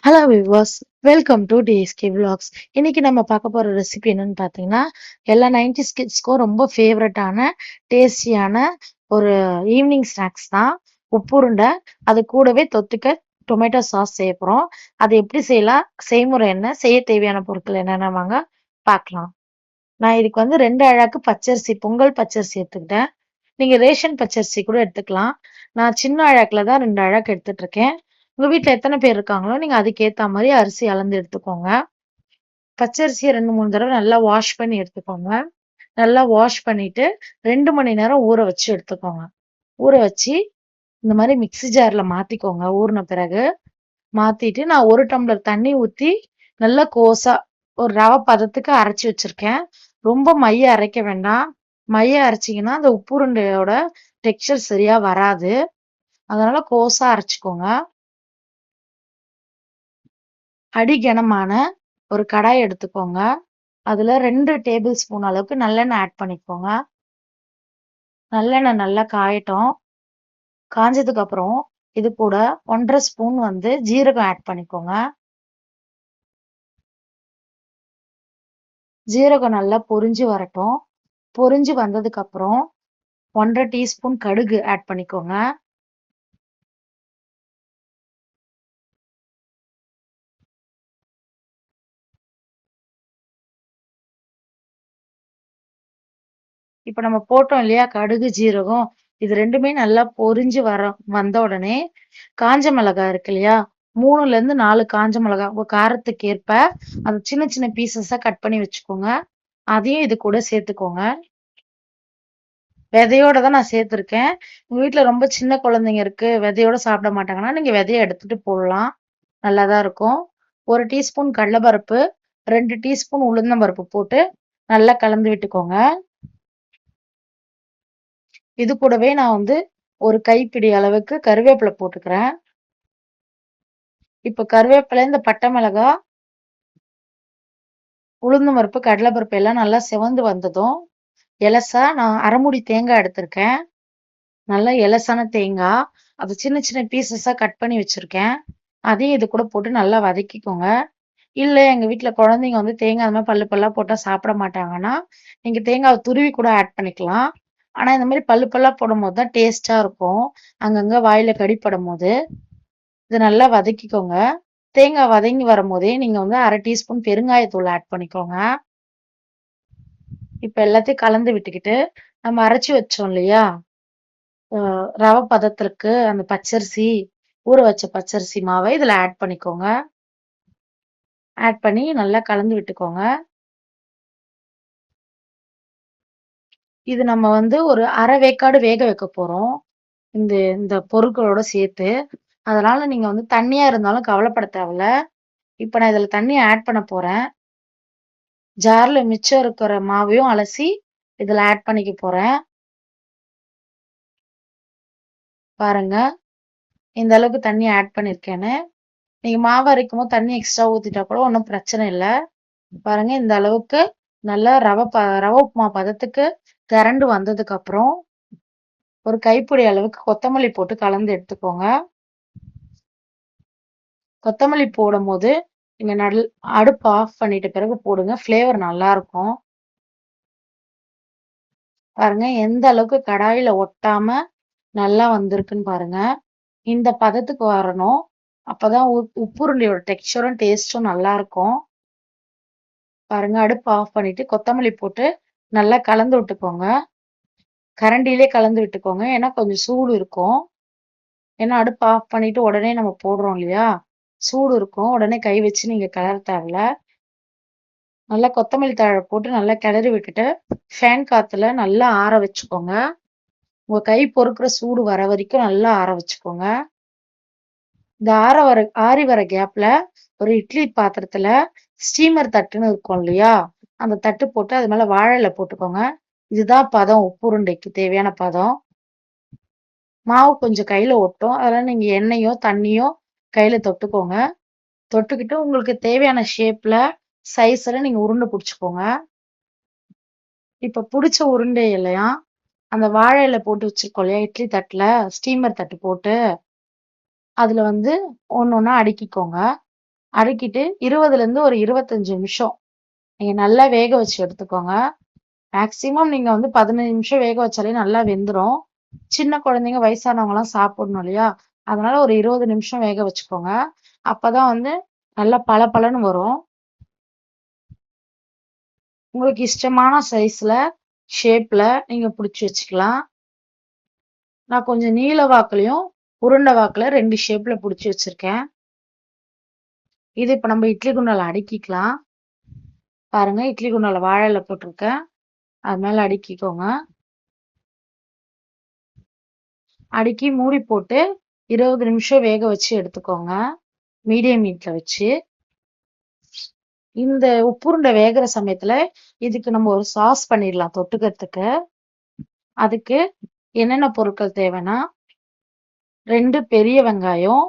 Hello viewers, welcome to TSK vlogs. இன்னைக்கு நம்ம பார்க்க போற ரெசிபி என்னன்னு பார்த்தீங்கன்னா, எல்லா 90s கிட்ஸ்க்கும் ரொம்ப ஃபேவரட்டான டேஸ்டியான ஒரு ஈவினிங் ஸ்நாக்ஸ் தான் உப்புருண்டை. அது கூடவே தொட்டுக்க டொமேட்டோ சாஸ் செய்ய போறோம். அது எப்படி செய்யலாம், செய்முறை என்ன, செய்ய தேவையான பொருட்கள் என்னென்ன வாங்க பார்க்கலாம். நான் இதுக்கு வந்து 2 அழாக்கு பச்சரிசி, பொங்கல் பச்சரிசி எடுத்துக்கிட்டேன். நீங்க ரேஷன் பச்சரிசி கூட எடுத்துக்கலாம். நான் சின்ன அழாக்குல தான் 2 அழாக்கு எடுத்துட்டு இருக்கேன். உங்க வீட்ல எத்தனை பேர் இருக்காங்களோ நீங்க அதுக்கேத்த மாதிரி அரிசி அளந்து எடுத்துக்கோங்க. பச்சரிசியை 2-3 தடவை நல்லா வாஷ் பண்ணி எடுத்துக்கோங்க. நல்லா வாஷ் பண்ணிட்டு 2 மணி நேரம் ஊற வச்சு எடுத்துக்கோங்க. ஊற வச்சு இந்த மாதிரி மிக்ஸி ஜார்ல மாத்திக்கோங்க. ஊறின பிறகு மாத்திட்டு நான் 1 டம்ளர் தண்ணி ஊத்தி நல்லா கோசா ஒரு ரவை பதத்துக்கு அரைச்சு வச்சிருக்கேன். ரொம்ப மைய அரைக்க வேண்டாம். மைய அரைச்சிங்கன்னா அந்த உப்புருண்டையோட டெக்ஸ்சர் சரியா வராது. அதனால கோசா அரைச்சுக்கோங்க. அடிகனமான ஒரு கடாய் எடுத்துக்கோங்க. அதுல 2 டேபிள் ஸ்பூன் அளவுக்கு நல்லெண்ணெய் ஆட் பண்ணிக்கோங்க. நல்லெண்ணெய் நல்லா காயட்டும். காஞ்சதுக்கு அப்புறம் இது கூட 1½ ஸ்பூன் வந்து ஜீரகம் ஆட் பண்ணிக்கோங்க. ஜீரகம் நல்லா பொரிஞ்சு வரட்டும். பொரிஞ்சு வந்ததுக்கு அப்புறம் 1½ டீஸ்பூன் கடுகு ஆட் பண்ணிக்கோங்க. இப்ப நம்ம போட்டோம் இல்லையா கடுகு, ஜீரகம், இது 2மே நல்லா பொரிஞ்சு வந்த உடனே காஞ்ச மிளகாய் இருக்கு இல்லையா, 3ல இருந்து 4 காஞ்ச மிளகாய் உங்க காரத்துக்கு ஏற்ப அது சின்ன சின்ன பீசஸா கட் பண்ணி வச்சுக்கோங்க. அதையும் இது கூட சேர்த்துக்கோங்க. விதையோட தான் நான் சேர்த்திருக்கேன். உங்க வீட்ல ரொம்ப சின்ன குழந்தைங்க இருக்கு, விதையோட சாப்பிட மாட்டாங்கன்னா நீங்க விதைய எடுத்துட்டு போடலாம். நல்லாதான் இருக்கும். 1 டீஸ்பூன் கடலைப்பருப்பு, 2 டீஸ்பூன் உளுந்தம் பருப்பு போட்டு நல்லா கலந்து விட்டுக்கோங்க. இது கூடவே நான் வந்து ஒரு கைப்பிடி அளவுக்கு கருவேப்பிலை போட்டுக்கிறேன். இப்ப கருவேப்பிலை, இந்த பட்டை மிளகாய், உளுந்தம் பருப்பு, கடலைப்பருப்பு எல்லாம் நல்லா சிவந்து வந்ததும் எலசா நான் அரைமுடி தேங்காய் எடுத்திருக்கேன். நல்லா எலசான தேங்காய், அது சின்ன சின்ன பீசஸா கட் பண்ணி வச்சிருக்கேன். அதையும் இது கூட போட்டு நல்லா வதக்கிக்கோங்க. இல்ல எங்க வீட்ல குழந்தைங்க வந்து தேங்காய் அது மாதிரி பல்லு பல்லா போட்டா சாப்பிட மாட்டாங்கன்னா நீங்க தேங்காவை துருவி கூட ஆட் பண்ணிக்கலாம். ஆனா இந்த மாதிரி பல்லு பல்லா போடும் போது தான் டேஸ்டா இருக்கும். அங்கங்க வாயில கடிப்படும் போது இதை நல்லா வதக்கிக்கோங்க. தேங்காய் வதங்கி வரும்போதே நீங்க வந்து 1/2 டீஸ்பூன் பெருங்காயத்தூள் ஆட் பண்ணிக்கோங்க. இப்ப எல்லாத்தையும் கலந்து விட்டுக்கிட்டு நம்ம அரைச்சு வச்சோம் இல்லையா ரவை பதத்திற்கு அந்த பச்சரிசி, ஊற வச்ச பச்சரிசி மாவை இதுல ஆட் பண்ணிக்கோங்க. ஆட் பண்ணி நல்லா கலந்து விட்டுக்கோங்க. இது நம்ம வந்து ஒரு அரை வேக்காடு வேக வைக்க போறோம். இந்த இந்த பொருட்களோட சேர்த்து. அதனால நீங்க வந்து தண்ணியா இருந்தாலும் கவலைப்பட தேவையில்ல. இப்ப நான் இதுல தண்ணி ஆட் பண்ண போறேன். ஜார்ல மிச்சம் இருக்கிற மாவையும் அலசி இதுல ஆட் பண்ணிக்க போறேன். பாருங்க இந்த அளவுக்கு தண்ணி ஆட் பண்ணிருக்கேன்னு. நீங்க மாவு அரைக்கும் போது தண்ணி எக்ஸ்ட்ரா ஊத்திட்டா கூட ஒன்றும் பிரச்சனை இல்லை. பாருங்க இந்த அளவுக்கு நல்லா ரவை உப்புமா பதத்துக்கு திரண்டு வந்ததுக்கு அப்புறம் ஒரு கைப்பிடி அளவுக்கு கொத்தமல்லி போட்டு கலந்து எடுத்துக்கோங்க. கொத்தமல்லி போடும் போது நீங்க அடுப்பு ஆஃப் பண்ணிட்ட பிறகு போடுங்க. ஃப்ளேவர் நல்லா இருக்கும். பாருங்க எந்த அளவுக்கு கடாயில ஒட்டாம நல்லா வந்திருக்குன்னு பாருங்க. இந்த பதத்துக்கு வரணும். அப்பதான் உப்புருண்டியோட டெக்ஸ்சரும் டேஸ்டும் நல்லா இருக்கும். பாருங்க அடுப்பு ஆஃப் பண்ணிட்டு கொத்தமல்லி போட்டு நல்லா கலந்து விட்டுக்கோங்க. கரண்டிலே கலந்து விட்டுக்கோங்க. ஏன்னா கொஞ்சம் சூடு இருக்கும். ஏன்னா அடுப்பு ஆஃப் பண்ணிட்டு உடனே நம்ம போடுறோம் இல்லையா, சூடு இருக்கும். உடனே கை வச்சு நீங்க கிளற தேவையில்ல. நல்லா கொத்தமல்லி தழை போட்டு நல்லா கிளறி விட்டுட்டு ஃபேன் காத்துல நல்லா ஆற வச்சுக்கோங்க. உங்க கை பொறுக்கிற சூடு வர வரைக்கும் நல்லா ஆற வச்சுக்கோங்க. இந்த ஆறி வர கேப்ல ஒரு இட்லி பாத்திரத்துல ஸ்டீமர் தட்டுன்னு இருக்கும் இல்லையா, அந்த தட்டு போட்டு அது மேல வாழை இலை போட்டுக்கோங்க. இதுதான் பதம், உப்புருண்டைக்கு தேவையான பதம். மாவு கொஞ்சம் கையில ஒட்டும். அதெல்லாம் நீங்க எண்ணெயோ தண்ணியோ கையில தொட்டுக்கோங்க. தொட்டுக்கிட்டு உங்களுக்கு தேவையான ஷேப்ல சைஸ்ல நீங்க உருண்டை பிடிச்சுக்கோங்க. இப்ப பிடிச்ச உருண்டை இல்லையா, அந்த வாழை இலை போட்டு வச்சிருக்கோம் இல்லையா இட்லி தட்டுல, ஸ்டீமர் தட்டு போட்டு அதுல வந்து ஒன்னொன்னா அடுக்கிக்கோங்க. அடுக்கிட்டு 20ல இருந்து ஒரு 25 நிமிஷம் நீங்க நல்லா வேக வச்சு எடுத்துக்கோங்க. மேக்ஸிமம் நீங்க வந்து 15 நிமிஷம் வேக வச்சாலே நல்லா வெந்துரும். சின்ன குழந்தைங்க, வயசானவங்கலாம் சாப்பிடணும் இல்லையா? அதனால ஒரு 20 நிமிஷம் வேக வச்சுக்கோங்க. அப்பதான் வந்து நல்லா பளபளன்னு வரும். உங்களுக்கு இஷ்டமான சைஸ்ல, ஷேப்ல நீங்க புடிச்சு வச்சுக்கலாம். நான் கொஞ்சம் நீள வாக்குலயும், உருண்டை வாக்குல 2 ஷேப்ல புடிச்சு வச்சிருக்கேன். இது இப்ப நம்ம இட்லி குண்டான்ல அடுக்கிக்கலாம். பாருங்க, இட்லி குண்டான்ல வாழை இலை போட்டிருக்கேன். அது மேல அடுக்கிக்கோங்க. அடுக்கி மூடி போட்டு 20 நிமிஷம் வேக வச்சு எடுத்துக்கோங்க. மீடியம் ஹீட்ல வச்சு. இந்த உப்புருண்டை வேகிற சமயத்துல இதுக்கு நம்ம ஒரு சாஸ் பண்ணிடலாம் தொட்டுக்கிறதுக்கு. அதுக்கு என்னென்ன பொருட்கள் தேவைன்னா, 2 பெரிய வெங்காயம்,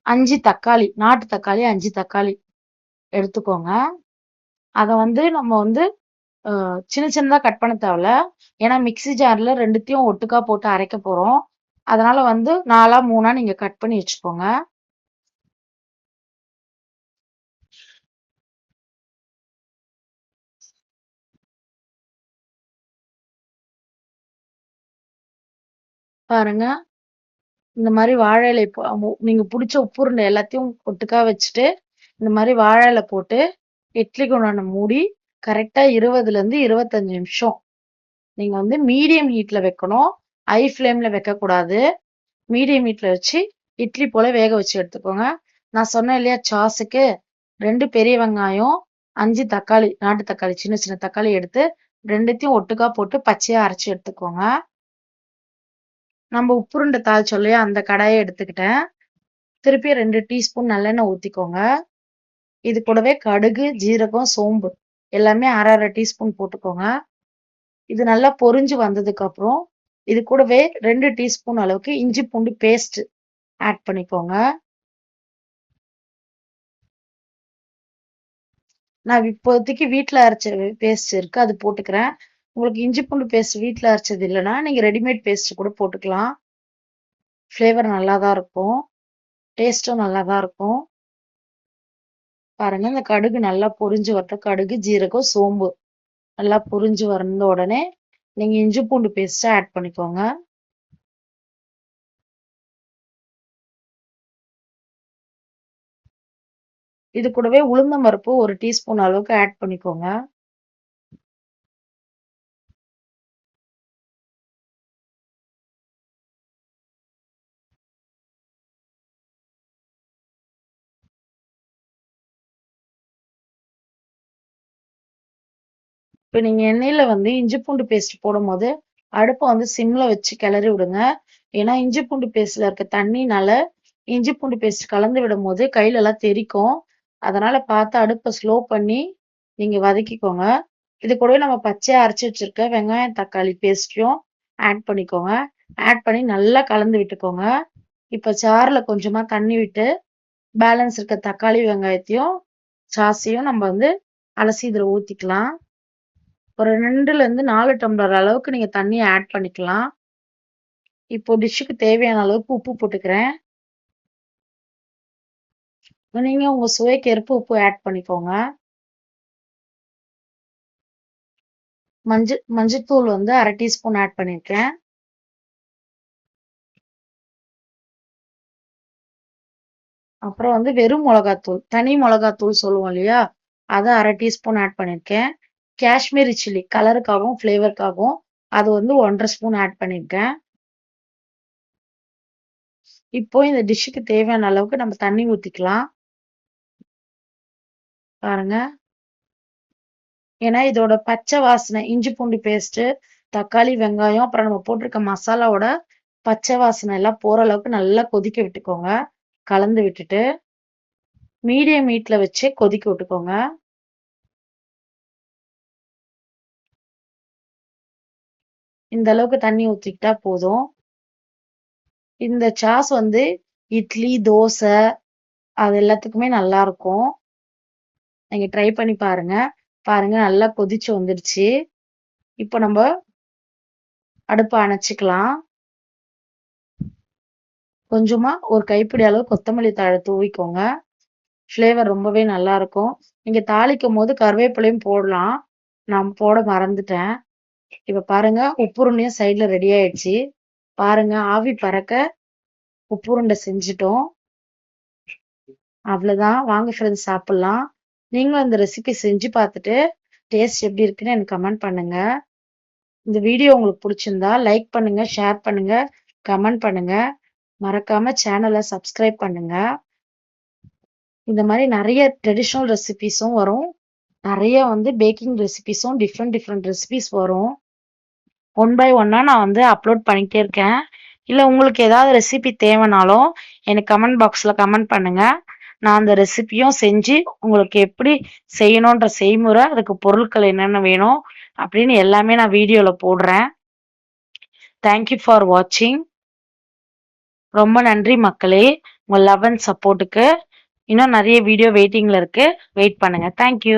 5 தக்காளி, நாட்டு தக்காளி 5 தக்காளி எடுத்துக்கோங்க. அத வந்து நம்ம வந்து சின்ன சின்னதா கட் பண்ண தேவையில்ல. ஏன்னா மிக்ஸி ஜார்ல 2த்தையும் ஒட்டுக்கா போட்டு அரைக்க போறோம். அதனால வந்து 4ஆ 3ஆ நீங்க கட் பண்ணி வச்சுக்கோங்க. பாருங்க, இந்த மாதிரி வாழை இலை நீங்க புடிச்ச உப்புருண்டை எல்லாத்தையும் ஒட்டுக்கா வச்சுட்டு இந்த மாதிரி வாழை இலை போட்டு இட்லி குண்டான மூடி கரெக்டா 20ல இருந்து 25 நிமிஷம் நீங்க வந்து மீடியம் ஹீட்ல வைக்கணும். ஹை ஃப்ளேம்ல வைக்க கூடாது. மீடியம் ஹீட்ல வச்சு இட்லி போல வேக வச்சு எடுத்துக்கோங்க. நான் சொன்னேன் இல்லையா, சாஸுக்கு 2 பெரிய வெங்காயம், 5 தக்காளி, நாட்டு தக்காளி, சின்ன சின்ன தக்காளி எடுத்து 2த்தையும் ஒட்டுக்கா போட்டு பச்சையா அரைச்சு எடுத்துக்கோங்க. நம்ம உப்புருண்டை தாளிச்சோம் இல்லையா, அந்த கடாயை எடுத்துக்கிட்டேன். திருப்பி 2 டீஸ்பூன் நல்லெண்ணெய் ஊத்திக்கோங்க. இது கூடவே கடுகு, ஜீரகம், சோம்பு எல்லாமே அரை அரை டீஸ்பூன் போட்டுக்கோங்க. இது நல்லா பொரிஞ்சு வந்ததுக்கு அப்புறம் இது கூடவே 2 டீஸ்பூன் அளவுக்கு இஞ்சி பூண்டு பேஸ்ட் ஆட் பண்ணிக்கோங்க. நான் இப்போதைக்கு வீட்ல அரைச்ச பேஸ்ட் இருக்கு, அது போட்டுக்கிறேன். உங்களுக்கு இஞ்சி பூண்டு பேஸ்ட் வீட்ல அரைச்சது இல்லைன்னா நீங்க ரெடிமேட் பேஸ்ட் கூட போட்டுக்கலாம். ஃப்ளேவர் நல்லா தான் இருக்கும், டேஸ்டும் நல்லா தான் இருக்கும். பாருங்க, இந்த கடுகு நல்லா பொரிஞ்சு வரட்டும். கடுகு, ஜீரகம், சோம்பு நல்லா பொரிஞ்சு வந்த உடனே நீங்க இஞ்சி பூண்டு பேஸ்ட் ஆட் பண்ணிக்கோங்க. இது கூடவே உளுந்தம் பருப்பு 1 டீஸ்பூன் அளவுக்கு ஆட் பண்ணிக்கோங்க. இப்ப நீங்க எண்ணெயில வந்து இஞ்சி பூண்டு பேஸ்ட் போடும்போது அடுப்பை வந்து சிம்ல வச்சு கிளறி விடுங்க. ஏன்னா இஞ்சி பூண்டு பேஸ்ட்ல இருக்க தண்ணினால இஞ்சி பூண்டு பேஸ்ட் கலந்து விடும் போது கையில எல்லாம் தெறிக்கும். அதனால பார்த்து அடுப்பை ஸ்லோ பண்ணி நீங்க வதக்கிக்கோங்க. இது கூடவே நம்ம பச்சையா அரைச்சு வச்சிருக்க வெங்காயம் தக்காளி பேஸ்டையும் ஆட் பண்ணிக்கோங்க. ஆட் பண்ணி நல்லா கலந்து விட்டுக்கோங்க. இப்ப சாறுல கொஞ்சமா தண்ணி விட்டு பேலன்ஸ் இருக்க தக்காளி வெங்காயத்தையும் சாஸையும் நம்ம வந்து அலசி இதுல ஊத்திக்கலாம். ஒரு 2ல இருந்து 4 டம்ளர் அளவுக்கு நீங்க தண்ணி ஆட் பண்ணிக்கலாம். இப்போ டிஷ்ஷுக்கு தேவையான அளவுக்கு உப்பு போட்டுக்கிறேன். நீங்க உங்க சுவைக்கு ஏற்ப உப்பு ஆட் பண்ணிக்கோங்க. மஞ்சத்தூள் வந்து அரை டீஸ்பூன் ஆட் பண்ணிருக்கேன். அப்புறம் வந்து வெறும் மிளகாத்தூள், தனி மிளகாத்தூள் சொல்லுவோம் இல்லையா, அதை அரை டீஸ்பூன் ஆட் பண்ணிருக்கேன். காஷ்மீரி சில்லி கலருக்காகவும் ஃப்ளேவருக்காகவும் அது வந்து 1½ ஸ்பூன் ஆட் பண்ணிருக்கேன். இப்போ இந்த டிஷ்ஷுக்கு தேவையான அளவுக்கு நம்ம தண்ணி ஊத்திக்கலாம். பாருங்க, ஏன்னா இதோட பச்சை வாசனை, இஞ்சி பூண்டு பேஸ்ட், தக்காளி, வெங்காயம், அப்புறம் நம்ம போட்டிருக்க மசாலாவோட பச்சை வாசனை எல்லாம் போற அளவுக்கு நல்லா கொதிக்க விட்டுக்கோங்க. கலந்து விட்டுட்டு மீடியம் ஹீட்ல வச்சு கொதிக்க விட்டுக்கோங்க. இந்த அளவுக்கு தண்ணி ஊத்திக்கிட்டா போதும். இந்த சாஸ் வந்து இட்லி, தோசை அது எல்லாத்துக்குமே நல்லா இருக்கும். நீங்க ட்ரை பண்ணி பாருங்க. பாருங்க, நல்லா கொதிச்சு வந்துடுச்சு. இப்போ நம்ம அடுப்பை அணைச்சிக்கலாம். கொஞ்சமா ஒரு கைப்பிடி அளவு கொத்தமல்லி தழை தூவிக்கோங்க. ஃப்ளேவர் ரொம்பவே நல்லா இருக்கும். நீங்க தாளிக்கும் போது கருவேப்பிலையும் போடலாம். நான் போட மறந்துட்டேன். இப்ப பாருங்க உப்பு உருண்டையும் சைடுல ரெடி ஆயிடுச்சு. பாருங்க ஆவி பறக்க உப்பு உருண்டை செஞ்சுட்டோம். அவ்வளவுதான். வாங்க ஃப்ரெண்ட்ஸ் சாப்பிடலாம். நீங்களும் இந்த ரெசிபி செஞ்சு பார்த்துட்டு டேஸ்ட் எப்படி இருக்குன்னு எனக்கு கமெண்ட் பண்ணுங்க. இந்த வீடியோ உங்களுக்கு பிடிச்சிருந்தா லைக் பண்ணுங்க, ஷேர் பண்ணுங்க, கமெண்ட் பண்ணுங்க. மறக்காம சேனலை சப்ஸ்கிரைப் பண்ணுங்க. இந்த மாதிரி நிறைய ட்ரெடிஷ்னல் ரெசிபிஸும் வரும். நிறைய பேக்கிங் ரெசிபிஸும் டிஃப்ரெண்ட் ரெசிபிஸ் வரும். ஒன் பை ஒன்னா நான் அப்லோட் பண்ணிட்டே இருக்கேன். இல்ல உங்களுக்கு ஏதாவது ரெசிபி தேவைனாலும் எனக்கு கமெண்ட் பாக்ஸ்ல கமெண்ட் பண்ணுங்க. நான் அந்த ரெசிபியும் செஞ்சு உங்களுக்கு எப்படி செய்யணுன்ற செய்முறை, அதுக்கு பொருட்கள் என்னென்ன வேணும் அப்படின்னு எல்லாமே நான் வீடியோல போடுறேன். தேங்க்யூ ஃபார் வாட்சிங். ரொம்ப நன்றி மக்களே, உங்க லவ் அண்ட் சப்போர்ட்டுக்கு. இன்னும் நிறைய வீடியோ வெயிட்டிங்ல இருக்கு. வெயிட் பண்ணுங்க. தேங்க்யூ.